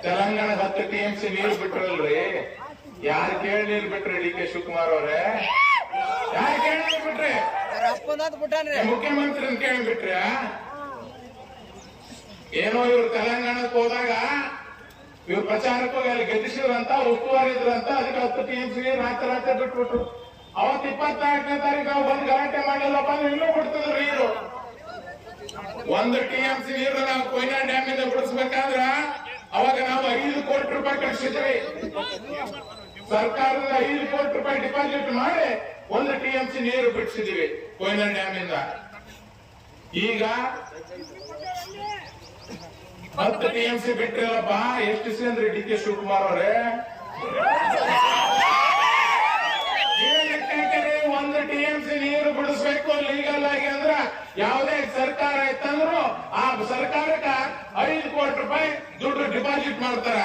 Telangana 10 TMC ನೀರು ಬಿಟ್ರಲ್ರಿ, ಯಾರು ಕೇಳಿ ನೀರು ಬಿಟ್ರಿ? ಡಿ ಕೆ ಶಿವಕುಮಾರ್ ಅವರೇ, ಯಾರು ಕೇಳಿ ನೀರು ಬಿಟ್ರಿ? ಮುಖ್ಯಮಂತ್ರಿ ಕೇಳಿ ಬಿಟ್ರಿ? ಏನೋ ಇವ್ರು ತೆಲಂಗಾಣಕ್ಕೆ ಹೋದಾಗ ಇವ್ರು ಪ್ರಚಾರಕ್ಕೆ ಹೋಗಿ ಅಲ್ಲಿ ಗೆದ್ದಿಸಿದ್ರಂತ, ಉಸ್ತುವಾರಿ ಇದ್ರಂತ, ಅದಕ್ಕೆ 10 TMC ನೀರು ರಾತ್ರಿ ಬಿಟ್ಬಿಟ್ರು. ಅವತ್ತು 24ನೇ ತಾರೀಕು ನಾವು ಬಂದು ಗಲಾಟೆ ಮಾಡಿಲ್ಲಪ್ಪ ಅಂದ್ರೆ ಇನ್ನೂ ಬಿಡ್ತಿದ್ರು ನೀರು. 1 TMC ನೀರು ನಾವು ಕೊಯ್ನಾ ಡ್ಯಾಮ್ ಇಂದ ಬಿಡಿಸ್ಬೇಕಾದ್ರ ಅವಾಗ ನಾವು 5 ಕೋಟಿ ರೂಪಾಯಿ ಕಳಿಸಿದ್ವಿ. ಸರ್ಕಾರದ 5 ಕೋಟಿ ರೂಪಾಯಿ ಡಿಪಾಸಿಟ್ ಮಾಡಿ 1 TMC ನೀರು ಬಿಡಿಸಿದೀವಿ ಕೊಯ್ನಾ ಡ್ಯಾಮ್ ಇಂದ. ಈಗ 10 TMC ಬಿಟ್ಟಿರಲ್ಲಪ್ಪ, ಎಷ್ಟು ಸೇಂದ್ರಿ ಡಿ ಕೆ ಶಿವಕುಮಾರ್ ಅವರೇ? 1 TMC ನೀರು ಬಿಡಿಸ್ಬೇಕು ಲೀಗಲ್ ಆಗಿ ಅಂದ್ರ ಯಾವುದೇ ಸರ್ಕಾರ ಇತ್ತಂದ್ರು ಆ ಸರ್ಕಾರಕ್ಕೆ 5 ಕೋಟಿ ರೂಪಾಯಿ ದುಡ್ಡು ಡಿಪಾಸಿಟ್ ಮಾಡ್ತಾರ.